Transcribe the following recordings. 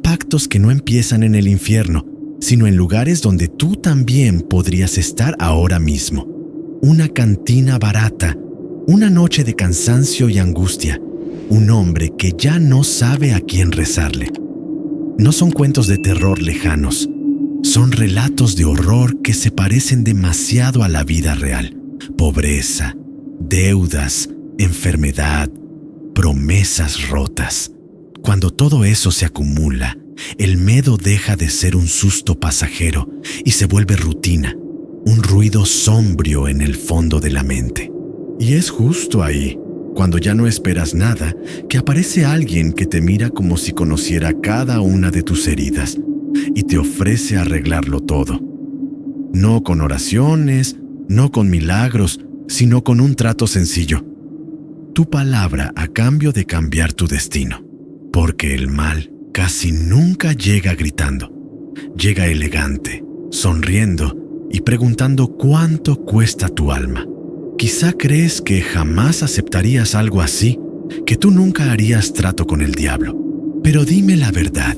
pactos que no empiezan en el infierno, sino en lugares donde tú también podrías estar ahora mismo. Una cantina barata, una noche de cansancio y angustia, un hombre que ya no sabe a quién rezarle. No son cuentos de terror lejanos, son relatos de horror que se parecen demasiado a la vida real. Pobreza, deudas, enfermedad, promesas rotas. Cuando todo eso se acumula, el miedo deja de ser un susto pasajero y se vuelve rutina, un ruido sombrío en el fondo de la mente. Y es justo ahí, cuando ya no esperas nada, que aparece alguien que te mira como si conociera cada una de tus heridas y te ofrece arreglarlo todo. No con oraciones, no con milagros, sino con un trato sencillo. Tu palabra a cambio de cambiar tu destino. Porque el mal casi nunca llega gritando. Llega elegante, sonriendo y preguntando cuánto cuesta tu alma. Quizá crees que jamás aceptarías algo así, que tú nunca harías trato con el diablo. Pero dime la verdad.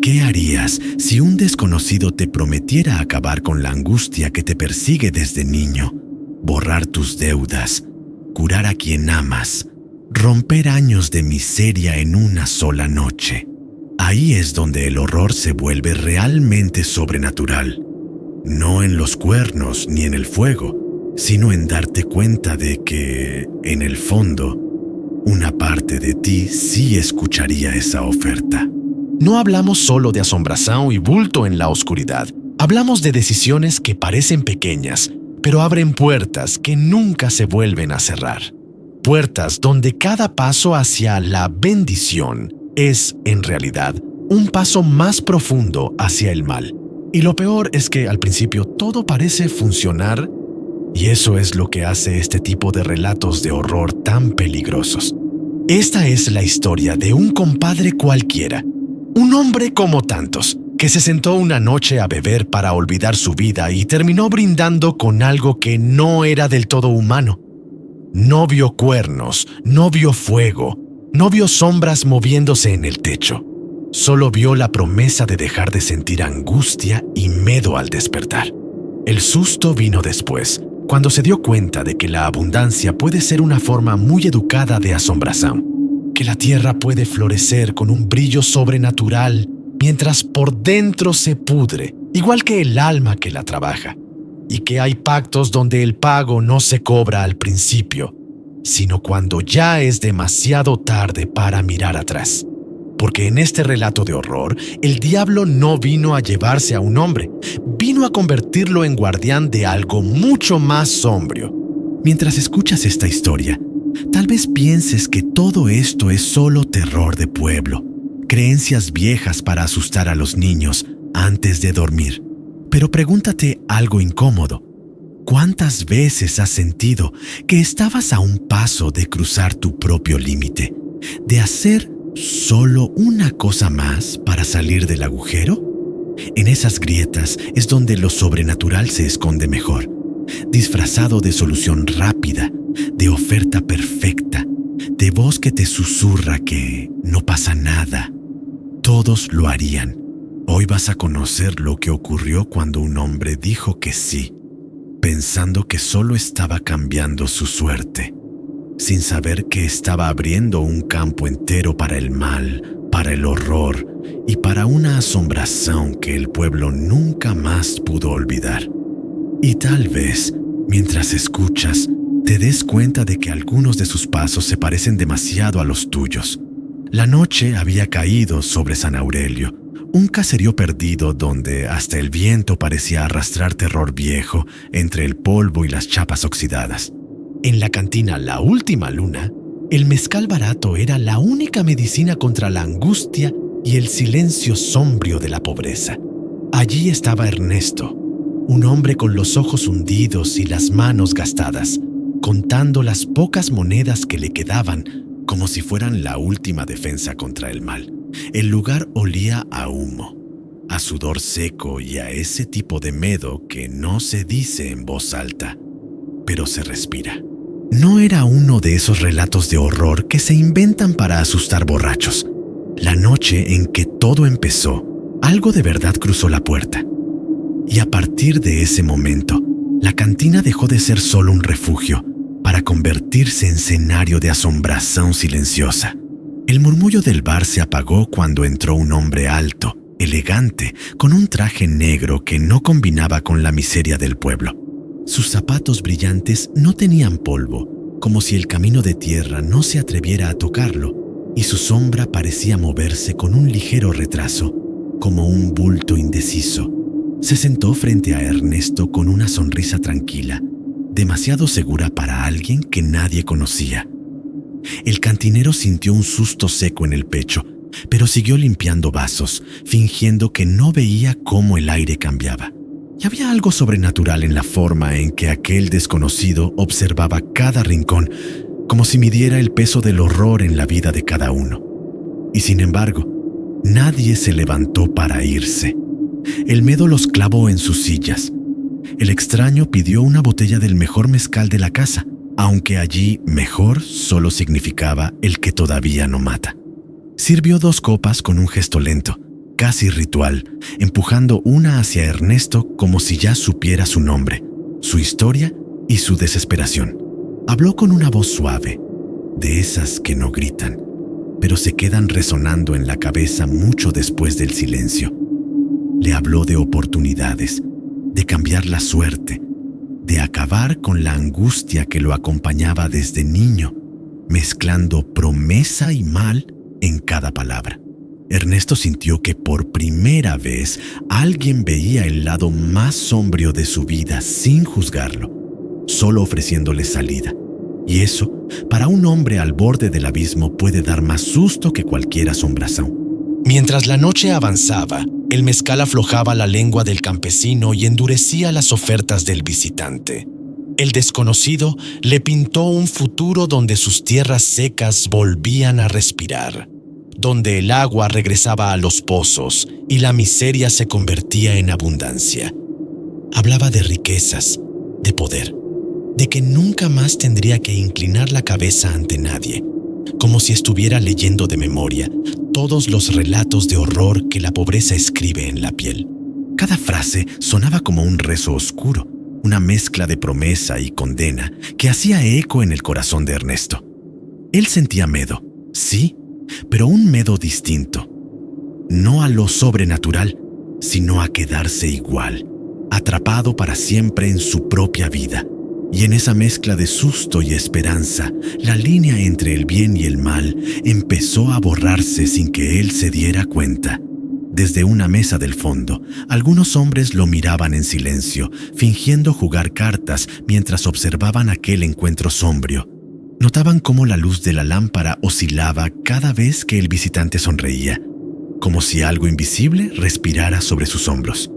¿Qué harías si un desconocido te prometiera acabar con la angustia que te persigue desde niño, borrar tus deudas, curar a quien amas, romper años de miseria en una sola noche? Ahí es donde el horror se vuelve realmente sobrenatural. No en los cuernos ni en el fuego, sino en darte cuenta de que, en el fondo, una parte de ti sí escucharía esa oferta. No hablamos solo de asombración y bulto en la oscuridad. Hablamos de decisiones que parecen pequeñas, pero abren puertas que nunca se vuelven a cerrar. Puertas donde cada paso hacia la bendición es, en realidad, un paso más profundo hacia el mal. Y lo peor es que al principio todo parece funcionar, y eso es lo que hace este tipo de relatos de horror tan peligrosos. Esta es la historia de un compadre cualquiera, un hombre como tantos, que se sentó una noche a beber para olvidar su vida y terminó brindando con algo que no era del todo humano. No vio cuernos, no vio fuego, no vio sombras moviéndose en el techo. Solo vio la promesa de dejar de sentir angustia y miedo al despertar. El susto vino después, cuando se dio cuenta de que la abundancia puede ser una forma muy educada de asombración, que la tierra puede florecer con un brillo sobrenatural mientras por dentro se pudre, igual que el alma que la trabaja, y que hay pactos donde el pago no se cobra al principio, sino cuando ya es demasiado tarde para mirar atrás. Porque en este relato de horror, el diablo no vino a llevarse a un hombre, vino a convertirlo en guardián de algo mucho más sombrío. Mientras escuchas esta historia, tal vez pienses que todo esto es solo terror de pueblo, creencias viejas para asustar a los niños antes de dormir. Pero pregúntate algo incómodo. ¿Cuántas veces has sentido que estabas a un paso de cruzar tu propio límite, de hacer solo una cosa más para salir del agujero? En esas grietas es donde lo sobrenatural se esconde mejor, disfrazado de solución rápida, de oferta perfecta, de voz que te susurra que no pasa nada. Todos lo harían. Hoy vas a conocer lo que ocurrió cuando un hombre dijo que sí, pensando que solo estaba cambiando su suerte, sin saber que estaba abriendo un campo entero para el mal, para el horror y para una asombración que el pueblo nunca más pudo olvidar. Y tal vez, mientras escuchas, te des cuenta de que algunos de sus pasos se parecen demasiado a los tuyos. La noche había caído sobre San Aurelio, un caserío perdido donde hasta el viento parecía arrastrar terror viejo entre el polvo y las chapas oxidadas. En la cantina La Última Luna, el mezcal barato era la única medicina contra la angustia y el silencio sombrío de la pobreza. Allí estaba Ernesto, un hombre con los ojos hundidos y las manos gastadas, contando las pocas monedas que le quedaban como si fueran la última defensa contra el mal. El lugar olía a humo, a sudor seco y a ese tipo de miedo que no se dice en voz alta, pero se respira. No era uno de esos relatos de horror que se inventan para asustar borrachos. La noche en que todo empezó, algo de verdad cruzó la puerta. Y a partir de ese momento, la cantina dejó de ser solo un refugio para convertirse en escenario de asombración silenciosa. El murmullo del bar se apagó cuando entró un hombre alto, elegante, con un traje negro que no combinaba con la miseria del pueblo. Sus zapatos brillantes no tenían polvo, como si el camino de tierra no se atreviera a tocarlo, y su sombra parecía moverse con un ligero retraso, como un bulto indeciso. Se sentó frente a Ernesto con una sonrisa tranquila, demasiado segura para alguien que nadie conocía. El cantinero sintió un susto seco en el pecho, pero siguió limpiando vasos, fingiendo que no veía cómo el aire cambiaba. Y había algo sobrenatural en la forma en que aquel desconocido observaba cada rincón, como si midiera el peso del horror en la vida de cada uno. Y sin embargo, nadie se levantó para irse. El miedo los clavó en sus sillas. El extraño pidió una botella del mejor mezcal de la casa, aunque allí mejor solo significaba el que todavía no mata. Sirvió 2 copas con un gesto lento, casi ritual, empujando una hacia Ernesto como si ya supiera su nombre, su historia y su desesperación. Habló con una voz suave, de esas que no gritan, pero se quedan resonando en la cabeza mucho después del silencio. Le habló de oportunidades, de cambiar la suerte, de acabar con la angustia que lo acompañaba desde niño, mezclando promesa y mal en cada palabra. Ernesto sintió que por primera vez alguien veía el lado más sombrío de su vida sin juzgarlo, solo ofreciéndole salida. Y eso, para un hombre al borde del abismo, puede dar más susto que cualquier asombración. Mientras la noche avanzaba, el mezcal aflojaba la lengua del campesino y endurecía las ofertas del visitante. El desconocido le pintó un futuro donde sus tierras secas volvían a respirar, donde el agua regresaba a los pozos y la miseria se convertía en abundancia. Hablaba de riquezas, de poder, de que nunca más tendría que inclinar la cabeza ante nadie, como si estuviera leyendo de memoria todos los relatos de horror que la pobreza escribe en la piel. Cada frase sonaba como un rezo oscuro, una mezcla de promesa y condena que hacía eco en el corazón de Ernesto. Él sentía miedo, sí, pero un miedo distinto. No a lo sobrenatural, sino a quedarse igual, atrapado para siempre en su propia vida. Y en esa mezcla de susto y esperanza, la línea entre el bien y el mal empezó a borrarse sin que él se diera cuenta. Desde una mesa del fondo, algunos hombres lo miraban en silencio, fingiendo jugar cartas mientras observaban aquel encuentro sombrío. Notaban cómo la luz de la lámpara oscilaba cada vez que el visitante sonreía, como si algo invisible respirara sobre sus hombros.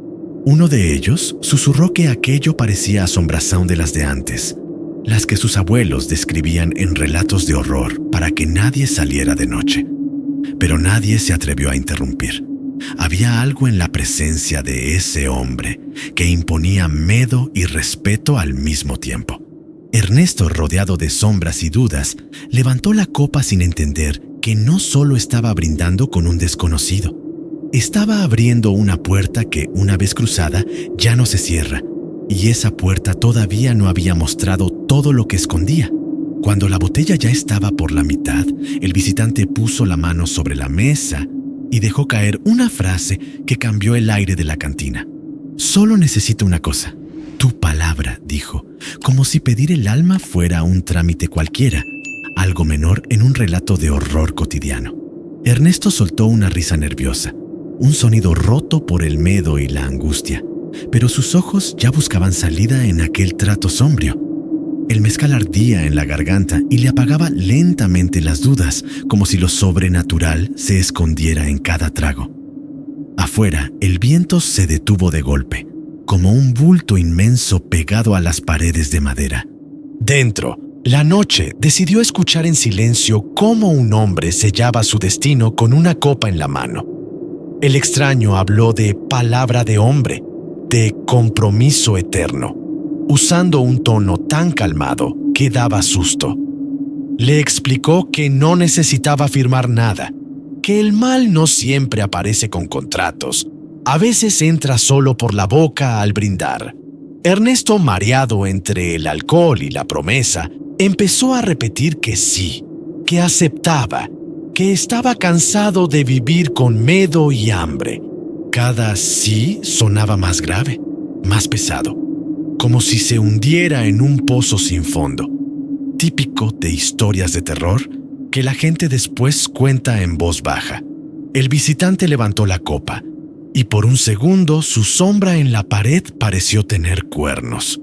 Uno de ellos susurró que aquello parecía asombración de las de antes, las que sus abuelos describían en relatos de horror para que nadie saliera de noche. Pero nadie se atrevió a interrumpir. Había algo en la presencia de ese hombre que imponía miedo y respeto al mismo tiempo. Ernesto, rodeado de sombras y dudas, levantó la copa sin entender que no solo estaba brindando con un desconocido. Estaba abriendo una puerta que, una vez cruzada, ya no se cierra, y esa puerta todavía no había mostrado todo lo que escondía. Cuando la botella ya estaba por la mitad, el visitante puso la mano sobre la mesa y dejó caer una frase que cambió el aire de la cantina. «Solo necesito una cosa. Tu palabra», dijo, como si pedir el alma fuera un trámite cualquiera, algo menor en un relato de horror cotidiano. Ernesto soltó una risa nerviosa, un sonido roto por el miedo y la angustia, pero sus ojos ya buscaban salida en aquel trato sombrío. El mezcal ardía en la garganta y le apagaba lentamente las dudas, como si lo sobrenatural se escondiera en cada trago. Afuera, el viento se detuvo de golpe, como un bulto inmenso pegado a las paredes de madera. Dentro, la noche decidió escuchar en silencio cómo un hombre sellaba su destino con una copa en la mano. El extraño habló de palabra de hombre, de compromiso eterno, usando un tono tan calmado que daba susto. Le explicó que no necesitaba firmar nada, que el mal no siempre aparece con contratos. A veces entra solo por la boca al brindar. Ernesto, mareado entre el alcohol y la promesa, empezó a repetir que sí, que aceptaba, que estaba cansado de vivir con miedo y hambre. Cada sí sonaba más grave, más pesado, como si se hundiera en un pozo sin fondo, típico de historias de terror que la gente después cuenta en voz baja. El visitante levantó la copa, y por un segundo su sombra en la pared pareció tener cuernos,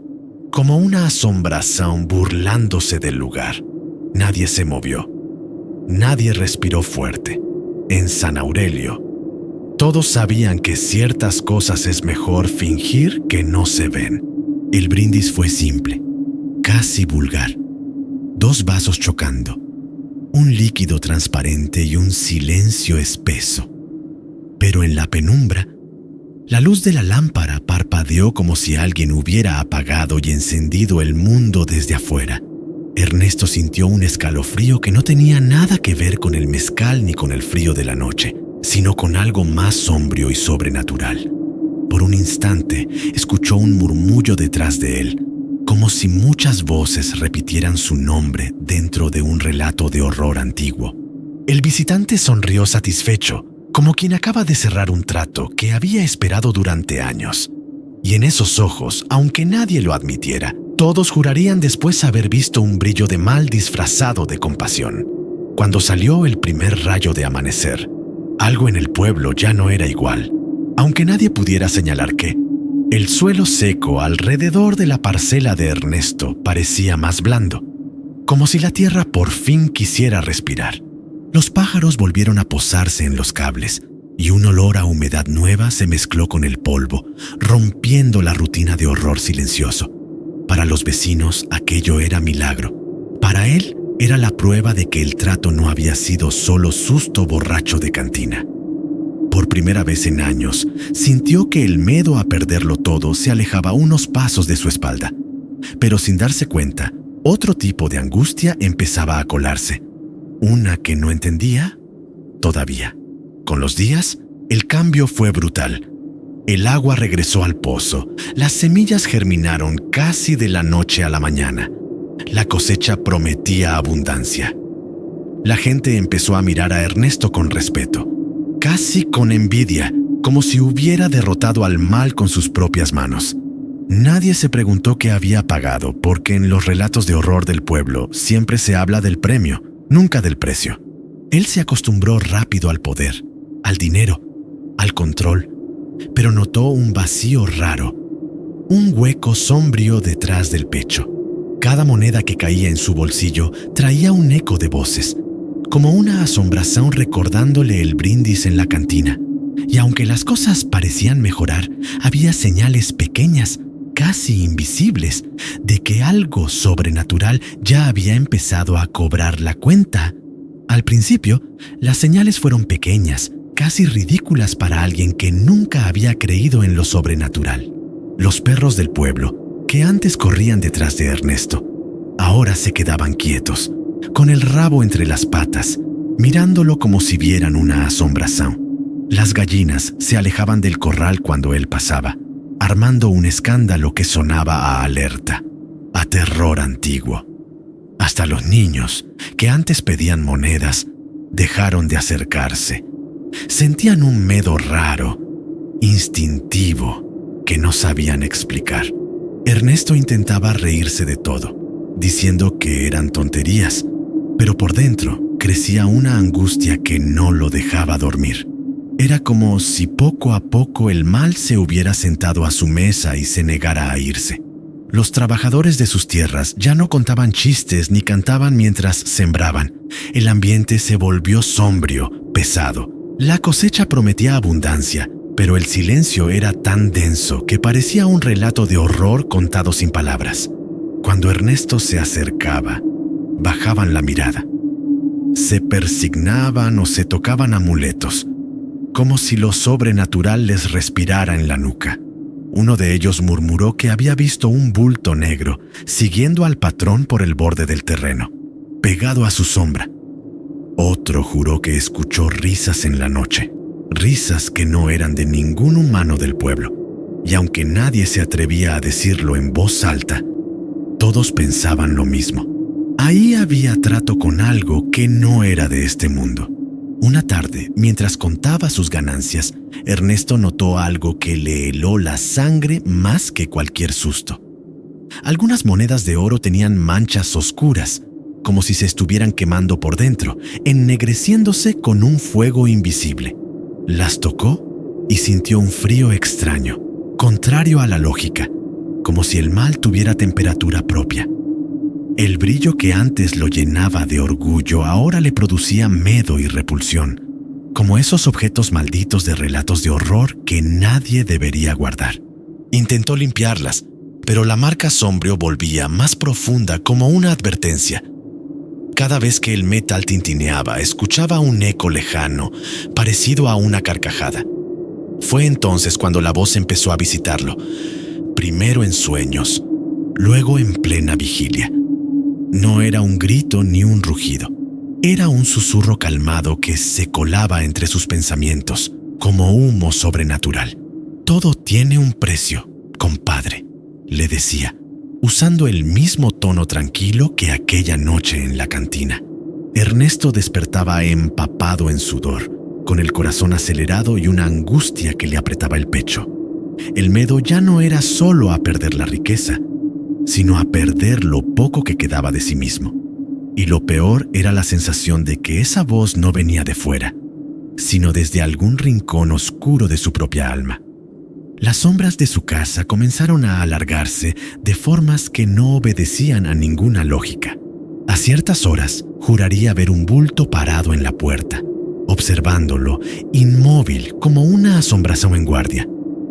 como una asombración burlándose del lugar. Nadie se movió. Nadie respiró fuerte. En San Aurelio, todos sabían que ciertas cosas es mejor fingir que no se ven. El brindis fue simple, casi vulgar. 2 vasos chocando, un líquido transparente y un silencio espeso. Pero en la penumbra, la luz de la lámpara parpadeó como si alguien hubiera apagado y encendido el mundo desde afuera. Ernesto sintió un escalofrío que no tenía nada que ver con el mezcal ni con el frío de la noche, sino con algo más sombrío y sobrenatural. Por un instante, escuchó un murmullo detrás de él, como si muchas voces repitieran su nombre dentro de un relato de horror antiguo. El visitante sonrió satisfecho, como quien acaba de cerrar un trato que había esperado durante años. Y en esos ojos, aunque nadie lo admitiera, todos jurarían después haber visto un brillo de mal disfrazado de compasión. Cuando salió el primer rayo de amanecer, algo en el pueblo ya no era igual, aunque nadie pudiera señalar qué. El suelo seco alrededor de la parcela de Ernesto parecía más blando, como si la tierra por fin quisiera respirar. Los pájaros volvieron a posarse en los cables, y un olor a humedad nueva se mezcló con el polvo, rompiendo la rutina de horror silencioso. Para los vecinos aquello era milagro. Para él era la prueba de que el trato no había sido solo susto borracho de cantina. Por primera vez en años, sintió que el miedo a perderlo todo se alejaba unos pasos de su espalda. Pero sin darse cuenta, otro tipo de angustia empezaba a colarse. Una que no entendía todavía. Con los días, el cambio fue brutal. El agua regresó al pozo, las semillas germinaron casi de la noche a la mañana. La cosecha prometía abundancia. La gente empezó a mirar a Ernesto con respeto, casi con envidia, como si hubiera derrotado al mal con sus propias manos. Nadie se preguntó qué había pagado, porque en los relatos de horror del pueblo siempre se habla del premio, nunca del precio. Él se acostumbró rápido al poder, al dinero, al control, pero notó un vacío raro, un hueco sombrío detrás del pecho. Cada moneda que caía en su bolsillo traía un eco de voces, como una asombración recordándole el brindis en la cantina. Y aunque las cosas parecían mejorar, había señales pequeñas, casi invisibles, de que algo sobrenatural ya había empezado a cobrar la cuenta. Al principio, las señales fueron pequeñas, casi ridículas para alguien que nunca había creído en lo sobrenatural. Los perros del pueblo, que antes corrían detrás de Ernesto, ahora se quedaban quietos, con el rabo entre las patas, mirándolo como si vieran una asombración. Las gallinas se alejaban del corral cuando él pasaba, armando un escándalo que sonaba a alerta, a terror antiguo. Hasta los niños, que antes pedían monedas, dejaron de acercarse. Sentían un miedo raro, instintivo, que no sabían explicar. Ernesto intentaba reírse de todo, diciendo que eran tonterías, pero por dentro crecía una angustia que no lo dejaba dormir. Era como si poco a poco el mal se hubiera sentado a su mesa y se negara a irse. Los trabajadores de sus tierras ya no contaban chistes ni cantaban mientras sembraban. El ambiente se volvió sombrío, pesado. La cosecha prometía abundancia, pero el silencio era tan denso que parecía un relato de horror contado sin palabras. Cuando Ernesto se acercaba, bajaban la mirada. Se persignaban o se tocaban amuletos, como si lo sobrenatural les respirara en la nuca. Uno de ellos murmuró que había visto un bulto negro siguiendo al patrón por el borde del terreno, pegado a su sombra. Otro juró que escuchó risas en la noche, risas que no eran de ningún humano del pueblo, y aunque nadie se atrevía a decirlo en voz alta, todos pensaban lo mismo. Ahí había trato con algo que no era de este mundo. Una tarde, mientras contaba sus ganancias, Ernesto notó algo que le heló la sangre más que cualquier susto. Algunas monedas de oro tenían manchas oscuras, como si se estuvieran quemando por dentro, ennegreciéndose con un fuego invisible. Las tocó y sintió un frío extraño, contrario a la lógica, como si el mal tuviera temperatura propia. El brillo que antes lo llenaba de orgullo ahora le producía miedo y repulsión, como esos objetos malditos de relatos de horror que nadie debería guardar. Intentó limpiarlas, pero la marca sombrío volvía más profunda como una advertencia. Cada vez que el metal tintineaba, escuchaba un eco lejano, parecido a una carcajada. Fue entonces cuando la voz empezó a visitarlo, primero en sueños, luego en plena vigilia. No era un grito ni un rugido. Era un susurro calmado que se colaba entre sus pensamientos, como humo sobrenatural. «Todo tiene un precio, compadre», le decía, usando el mismo tono tranquilo que aquella noche en la cantina. Ernesto despertaba empapado en sudor, con el corazón acelerado y una angustia que le apretaba el pecho. El miedo ya no era solo a perder la riqueza, sino a perder lo poco que quedaba de sí mismo. Y lo peor era la sensación de que esa voz no venía de fuera, sino desde algún rincón oscuro de su propia alma. Las sombras de su casa comenzaron a alargarse de formas que no obedecían a ninguna lógica. A ciertas horas, juraría ver un bulto parado en la puerta, observándolo, inmóvil como una asombración en guardia.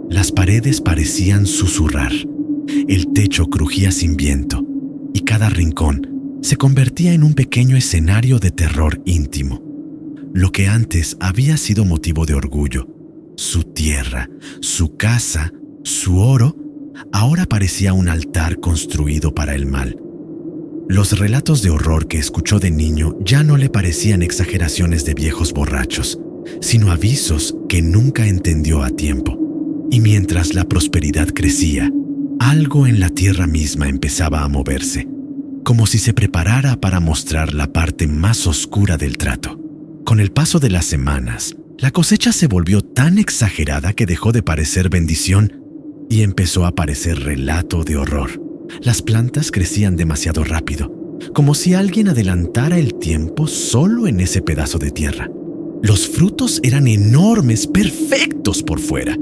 Las paredes parecían susurrar. El techo crujía sin viento y cada rincón se convertía en un pequeño escenario de terror íntimo. Lo que antes había sido motivo de orgullo, su tierra, su casa, su oro, ahora parecía un altar construido para el mal. Los relatos de horror que escuchó de niño ya no le parecían exageraciones de viejos borrachos, sino avisos que nunca entendió a tiempo. Y mientras la prosperidad crecía, algo en la tierra misma empezaba a moverse, como si se preparara para mostrar la parte más oscura del trato. Con el paso de las semanas, la cosecha se volvió tan exagerada que dejó de parecer bendición y empezó a parecer relato de horror. Las plantas crecían demasiado rápido, como si alguien adelantara el tiempo solo en ese pedazo de tierra. Los frutos eran enormes, perfectos por fuera,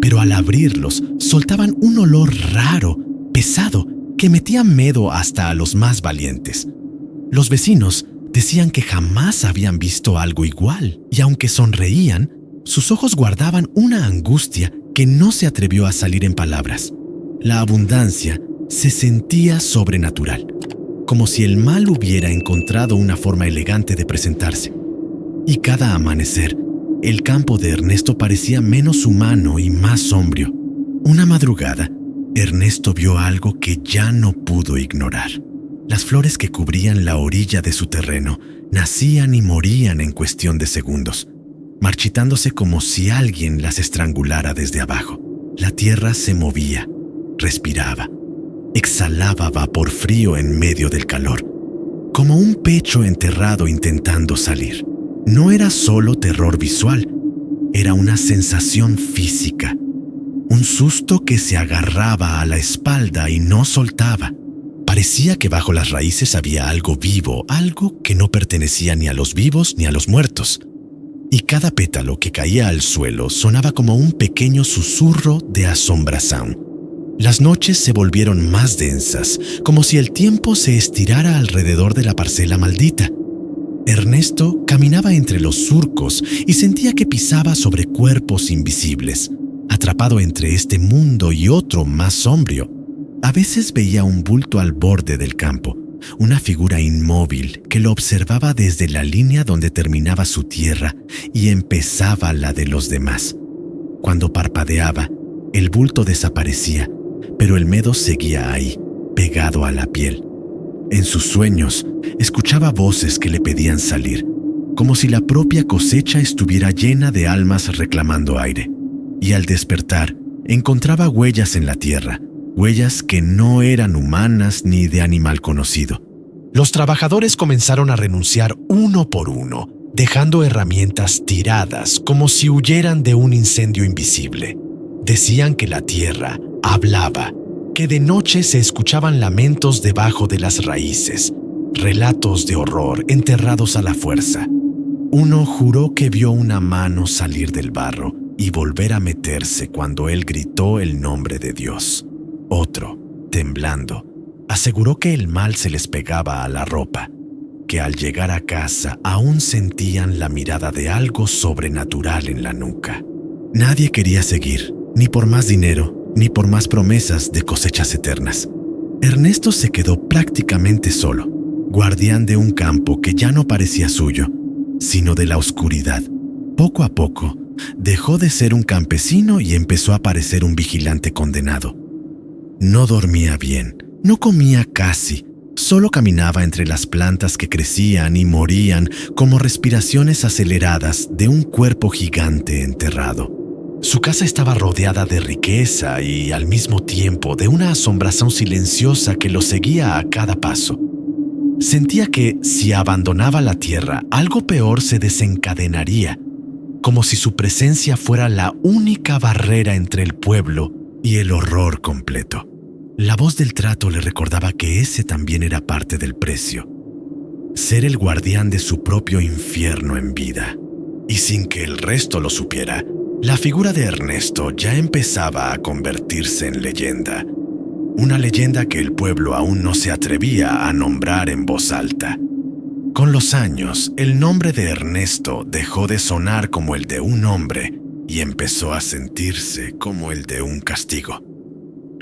pero al abrirlos soltaban un olor raro, pesado, que metía miedo hasta a los más valientes. Los vecinos decían que jamás habían visto algo igual, y aunque sonreían, sus ojos guardaban una angustia que no se atrevió a salir en palabras. La abundancia se sentía sobrenatural, como si el mal hubiera encontrado una forma elegante de presentarse. Y cada amanecer, el campo de Ernesto parecía menos humano y más sombrío. Una madrugada, Ernesto vio algo que ya no pudo ignorar. Las flores que cubrían la orilla de su terreno nacían y morían en cuestión de segundos, marchitándose como si alguien las estrangulara desde abajo. La tierra se movía, respiraba, exhalaba vapor frío en medio del calor, como un pecho enterrado intentando salir. No era solo terror visual, era una sensación física, un susto que se agarraba a la espalda y no soltaba. Parecía que bajo las raíces había algo vivo, algo que no pertenecía ni a los vivos ni a los muertos. Y cada pétalo que caía al suelo sonaba como un pequeño susurro de asombración. Las noches se volvieron más densas, como si el tiempo se estirara alrededor de la parcela maldita. Ernesto caminaba entre los surcos y sentía que pisaba sobre cuerpos invisibles, atrapado entre este mundo y otro más sombrío. A veces veía un bulto al borde del campo, una figura inmóvil que lo observaba desde la línea donde terminaba su tierra y empezaba la de los demás. Cuando parpadeaba, el bulto desaparecía, pero el miedo seguía ahí, pegado a la piel. En sus sueños, escuchaba voces que le pedían salir, como si la propia cosecha estuviera llena de almas reclamando aire. Y al despertar, encontraba huellas en la tierra, huellas que no eran humanas ni de animal conocido. Los trabajadores comenzaron a renunciar uno por uno, dejando herramientas tiradas como si huyeran de un incendio invisible. Decían que la tierra hablaba, que de noche se escuchaban lamentos debajo de las raíces, relatos de horror enterrados a la fuerza. Uno juró que vio una mano salir del barro y volver a meterse cuando él gritó el nombre de Dios. Otro, temblando, aseguró que el mal se les pegaba a la ropa, que al llegar a casa aún sentían la mirada de algo sobrenatural en la nuca. Nadie quería seguir, ni por más dinero, ni por más promesas de cosechas eternas. Ernesto se quedó prácticamente solo, guardián de un campo que ya no parecía suyo, sino de la oscuridad. Poco a poco, dejó de ser un campesino y empezó a parecer un vigilante condenado. No dormía bien, no comía casi, solo caminaba entre las plantas que crecían y morían como respiraciones aceleradas de un cuerpo gigante enterrado. Su casa estaba rodeada de riqueza y al mismo tiempo de una asombración silenciosa que lo seguía a cada paso. Sentía que si abandonaba la tierra, algo peor se desencadenaría, como si su presencia fuera la única barrera entre el pueblo y el horror completo. La voz del trato le recordaba que ese también era parte del precio. Ser el guardián de su propio infierno en vida. Y sin que el resto lo supiera, la figura de Ernesto ya empezaba a convertirse en leyenda. Una leyenda que el pueblo aún no se atrevía a nombrar en voz alta. Con los años, el nombre de Ernesto dejó de sonar como el de un hombre y empezó a sentirse como el de un castigo.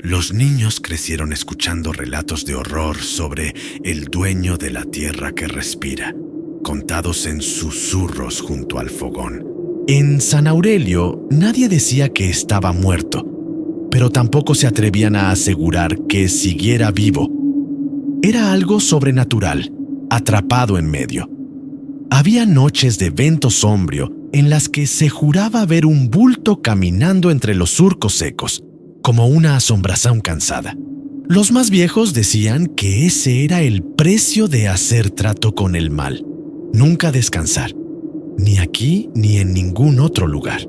Los niños crecieron escuchando relatos de horror sobre el dueño de la tierra que respira, contados en susurros junto al fogón. En San Aurelio, nadie decía que estaba muerto, pero tampoco se atrevían a asegurar que siguiera vivo. Era algo sobrenatural, atrapado en medio. Había noches de vento sombrío en las que se juraba ver un bulto caminando entre los surcos secos, como una asombración cansada. Los más viejos decían que ese era el precio de hacer trato con el mal, nunca descansar, ni aquí ni en ningún otro lugar.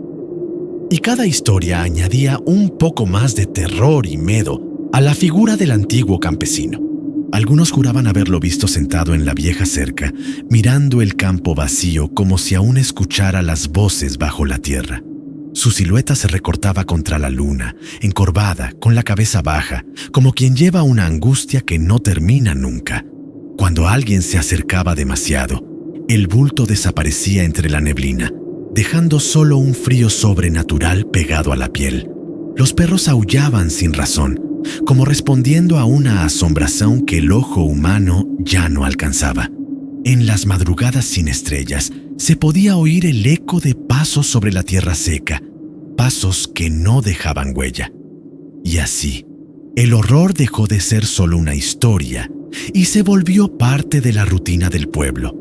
Y cada historia añadía un poco más de terror y miedo a la figura del antiguo campesino. Algunos juraban haberlo visto sentado en la vieja cerca, mirando el campo vacío como si aún escuchara las voces bajo la tierra. Su silueta se recortaba contra la luna, encorvada, con la cabeza baja, como quien lleva una angustia que no termina nunca. Cuando alguien se acercaba demasiado, el bulto desaparecía entre la neblina, dejando solo un frío sobrenatural pegado a la piel. Los perros aullaban sin razón, como respondiendo a una asombración que el ojo humano ya no alcanzaba. En las madrugadas sin estrellas, se podía oír el eco de pasos sobre la tierra seca, pasos que no dejaban huella. Y así, el horror dejó de ser solo una historia y se volvió parte de la rutina del pueblo.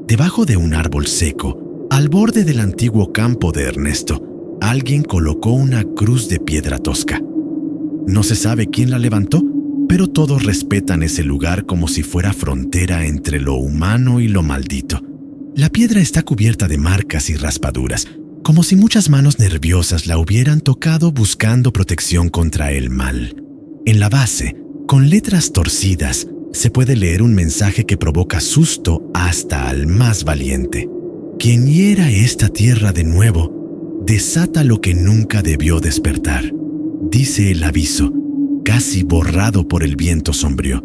Debajo de un árbol seco, al borde del antiguo campo de Ernesto, alguien colocó una cruz de piedra tosca. No se sabe quién la levantó, pero todos respetan ese lugar como si fuera frontera entre lo humano y lo maldito. La piedra está cubierta de marcas y raspaduras, como si muchas manos nerviosas la hubieran tocado buscando protección contra el mal. En la base, con letras torcidas, se puede leer un mensaje que provoca susto hasta al más valiente. Quien hiera esta tierra de nuevo, desata lo que nunca debió despertar, dice el aviso, casi borrado por el viento sombrío.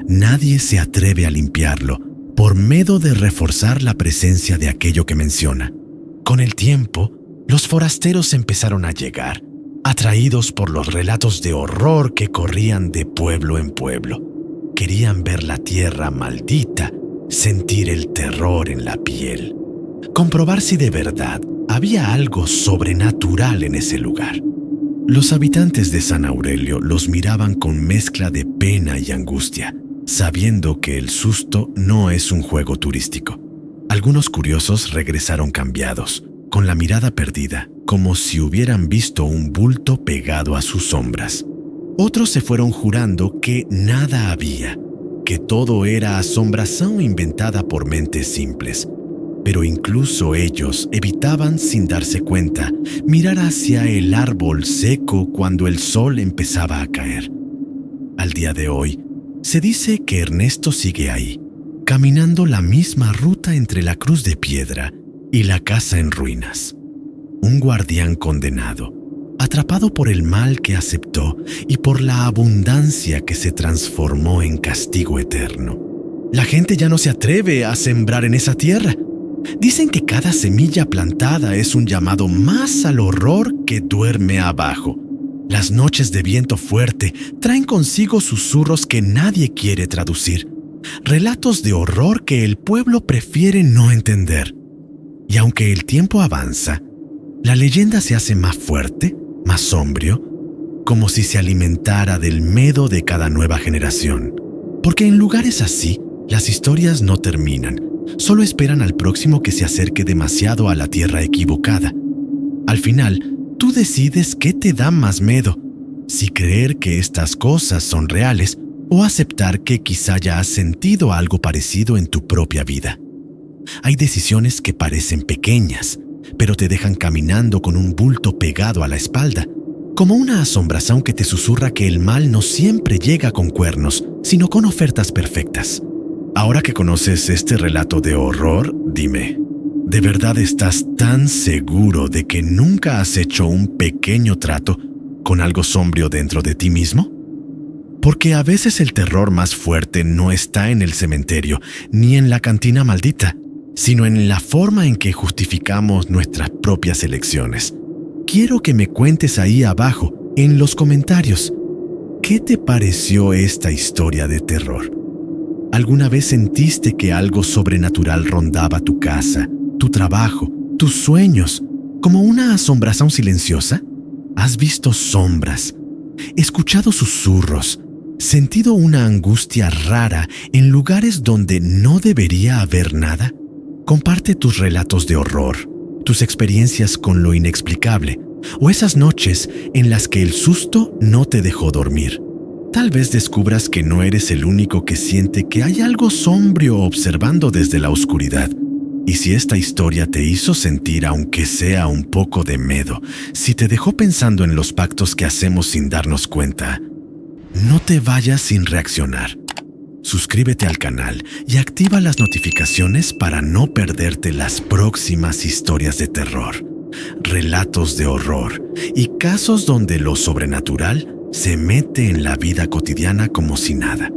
Nadie se atreve a limpiarlo, por miedo de reforzar la presencia de aquello que menciona. Con el tiempo, los forasteros empezaron a llegar, atraídos por los relatos de horror que corrían de pueblo en pueblo. Querían ver la tierra maldita, sentir el terror en la piel, comprobar si de verdad había algo sobrenatural en ese lugar. Los habitantes de San Aurelio los miraban con mezcla de pena y angustia, sabiendo que el susto no es un juego turístico. Algunos curiosos regresaron cambiados, con la mirada perdida, como si hubieran visto un bulto pegado a sus sombras. Otros se fueron jurando que nada había, que todo era asombración inventada por mentes simples. Pero incluso ellos evitaban, sin darse cuenta, mirar hacia el árbol seco cuando el sol empezaba a caer. Al día de hoy, se dice que Ernesto sigue ahí, caminando la misma ruta entre la cruz de piedra y la casa en ruinas. Un guardián condenado, atrapado por el mal que aceptó y por la abundancia que se transformó en castigo eterno. La gente ya no se atreve a sembrar en esa tierra. Dicen que cada semilla plantada es un llamado más al horror que duerme abajo. Las noches de viento fuerte traen consigo susurros que nadie quiere traducir, relatos de horror que el pueblo prefiere no entender. Y aunque el tiempo avanza, la leyenda se hace más fuerte, más sombrio, como si se alimentara del miedo de cada nueva generación. Porque en lugares así, las historias no terminan, solo esperan al próximo que se acerque demasiado a la tierra equivocada. Al final, tú decides qué te da más miedo, si creer que estas cosas son reales o aceptar que quizá ya has sentido algo parecido en tu propia vida. Hay decisiones que parecen pequeñas, pero te dejan caminando con un bulto pegado a la espalda, como una asombración que te susurra que el mal no siempre llega con cuernos, sino con ofertas perfectas. Ahora que conoces este relato de horror, dime, ¿de verdad estás tan seguro de que nunca has hecho un pequeño trato con algo sombrío dentro de ti mismo? Porque a veces el terror más fuerte no está en el cementerio ni en la cantina maldita, sino en la forma en que justificamos nuestras propias elecciones. Quiero que me cuentes ahí abajo, en los comentarios, ¿qué te pareció esta historia de terror? ¿Alguna vez sentiste que algo sobrenatural rondaba tu casa, tu trabajo, tus sueños, como una asombración silenciosa? ¿Has visto sombras, escuchado susurros, sentido una angustia rara en lugares donde no debería haber nada? Comparte tus relatos de horror, tus experiencias con lo inexplicable, o esas noches en las que el susto no te dejó dormir. Tal vez descubras que no eres el único que siente que hay algo sombrío observando desde la oscuridad. Y si esta historia te hizo sentir aunque sea un poco de miedo, si te dejó pensando en los pactos que hacemos sin darnos cuenta, no te vayas sin reaccionar. Suscríbete al canal y activa las notificaciones para no perderte las próximas historias de terror, relatos de horror y casos donde lo sobrenatural se mete en la vida cotidiana como si nada.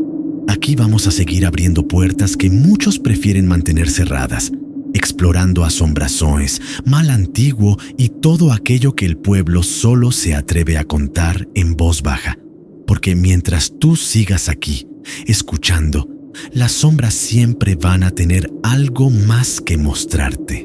Aquí vamos a seguir abriendo puertas que muchos prefieren mantener cerradas, explorando asombraciones, mal antiguo y todo aquello que el pueblo solo se atreve a contar en voz baja. Porque mientras tú sigas aquí, escuchando, las sombras siempre van a tener algo más que mostrarte.